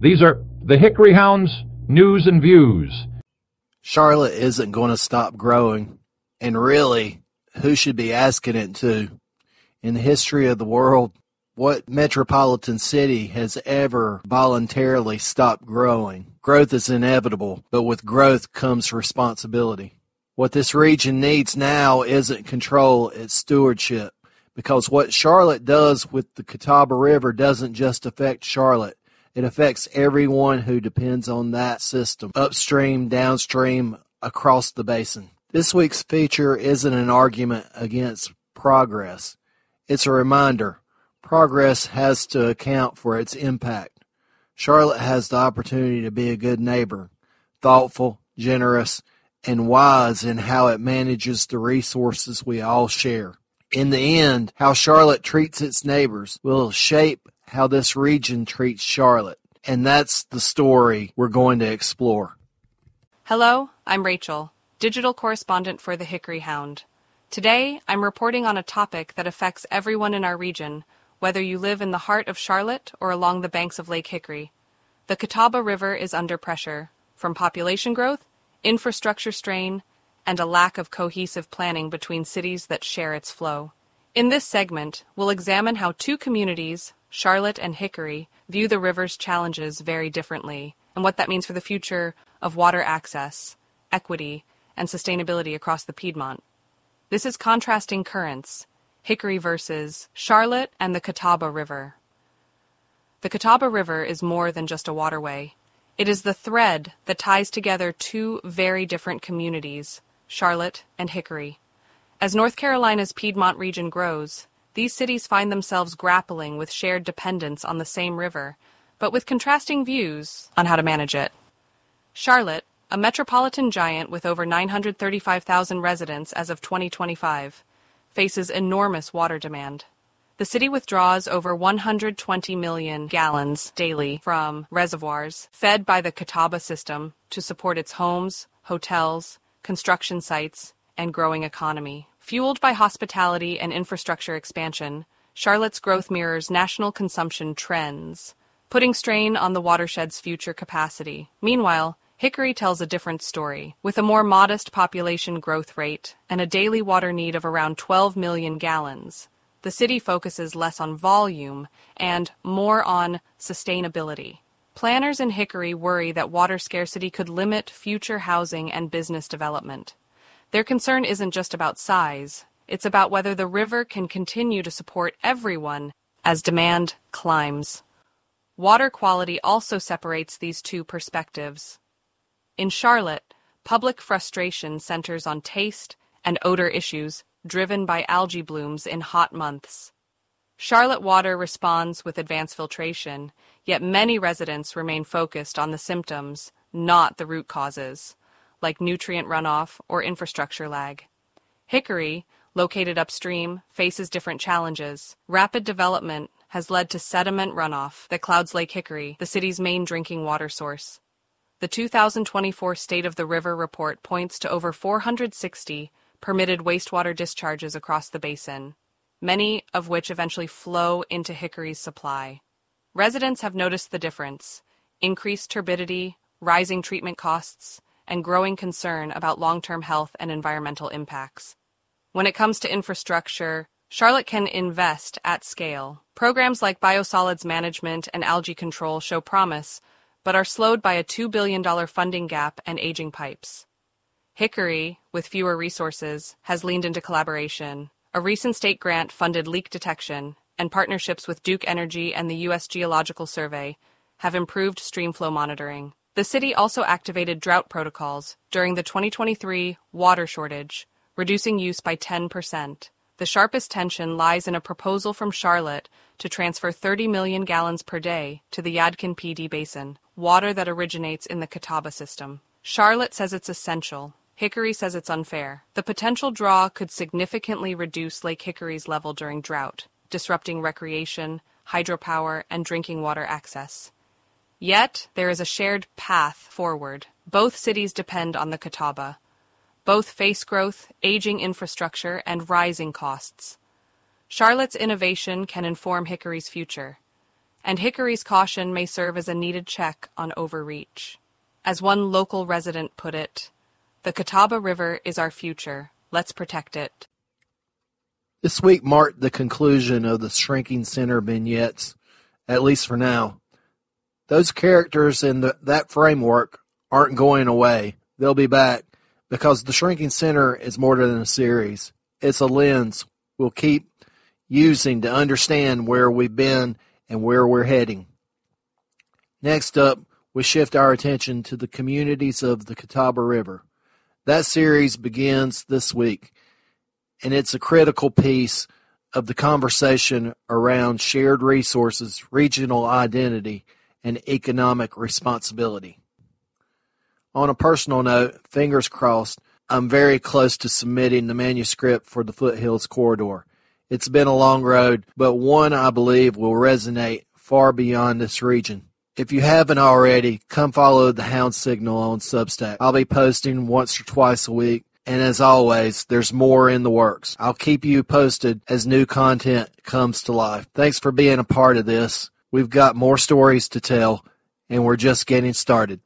These are the Hickory Hound's news and views. Charlotte isn't going to stop growing, and really, who should be asking it to? In the history of the world, what metropolitan city has ever voluntarily stopped growing? Growth is inevitable, but with growth comes responsibility. What this region needs now isn't control, it's stewardship. Because what Charlotte does with the Catawba River doesn't just affect Charlotte. It affects everyone who depends on that system, upstream, downstream, across the basin. This week's feature isn't an argument against progress. It's a reminder. Progress has to account for its impact. Charlotte has the opportunity to be a good neighbor, thoughtful, generous, and wise in how it manages the resources we all share. In the end, how Charlotte treats its neighbors will shape how this region treats Charlotte. And that's the story we're going to explore. Hello, I'm Rachel, digital correspondent for the Hickory Hound. Today, I'm reporting on a topic that affects everyone in our region, whether you live in the heart of Charlotte or along the banks of Lake Hickory. The Catawba River is under pressure from population growth, infrastructure strain, and a lack of cohesive planning between cities that share its flow. In this segment, we'll examine how two communities, Charlotte and Hickory, view the river's challenges very differently, and what that means for the future of water access, equity, and sustainability across the Piedmont. This is Contrasting Currents, Hickory versus Charlotte and the Catawba River. The Catawba River is more than just a waterway. It is the thread that ties together two very different communities, Charlotte and Hickory. As North Carolina's Piedmont region grows, these cities find themselves grappling with shared dependence on the same river, but with contrasting views on how to manage it. Charlotte, a metropolitan giant with over 935,000 residents as of 2025, faces enormous water demand. The city withdraws over 120 million gallons daily from reservoirs fed by the Catawba system to support its homes, hotels, construction sites, and growing economy. Fueled by hospitality and infrastructure expansion, Charlotte's growth mirrors national consumption trends, putting strain on the watershed's future capacity. Meanwhile, Hickory tells a different story. With a more modest population growth rate and a daily water need of around 12 million gallons, the city focuses less on volume and more on sustainability. Planners in Hickory worry that water scarcity could limit future housing and business development. Their concern isn't just about size, it's about whether the river can continue to support everyone as demand climbs. Water quality also separates these two perspectives. In Charlotte, public frustration centers on taste and odor issues driven by algae blooms in hot months. Charlotte water responds with advanced filtration, yet many residents remain focused on the symptoms, not the root causes, like nutrient runoff or infrastructure lag. Hickory, located upstream, faces different challenges. Rapid development has led to sediment runoff that clouds Lake Hickory, the city's main drinking water source. The 2024 State of the River report points to over 460 permitted wastewater discharges across the basin, many of which eventually flow into Hickory's supply. Residents have noticed the difference: increased turbidity, rising treatment costs, and growing concern about long-term health and environmental impacts. When it comes to infrastructure, Charlotte can invest at scale. Programs like biosolids management and algae control show promise, but are slowed by a $2 billion funding gap and aging pipes. Hickory, with fewer resources, has leaned into collaboration. A recent state grant funded leak detection, and partnerships with Duke Energy and the U.S. Geological Survey have improved stream flow monitoring. The city also activated drought protocols during the 2023 water shortage, reducing use by 10%. The sharpest tension lies in a proposal from Charlotte to transfer 30 million gallons per day to the Yadkin PD Basin, water that originates in the Catawba system. Charlotte says it's essential. Hickory says it's unfair. The potential draw could significantly reduce Lake Hickory's level during drought, disrupting recreation, hydropower, and drinking water access. Yet, there is a shared path forward. Both cities depend on the Catawba. Both face growth, aging infrastructure, and rising costs. Charlotte's innovation can inform Hickory's future. and Hickory's caution may serve as a needed check on overreach. As one local resident put it, "The Catawba River is our future. Let's protect it." This week marked the conclusion of the Shrinking Center vignettes, at least for now. Those characters in that framework aren't going away. They'll be back because the Shrinking Center is more than a series. It's a lens we'll keep using to understand where we've been and where we're heading. Next up, we shift our attention to the communities of the Catawba River. That series begins this week, and it's a critical piece of the conversation around shared resources, regional identity, and economic responsibility. On a personal note, fingers crossed, I'm very close to submitting the manuscript for the Foothills corridor. It's been a long road, but one I believe will resonate far beyond this region. If you haven't already, come follow the Hound Signal on Substack. I'll be posting once or twice a week, and as always, there's more in the works. I'll keep you posted as new content comes to life. Thanks for being a part of this. We've got more stories to tell, and we're just getting started.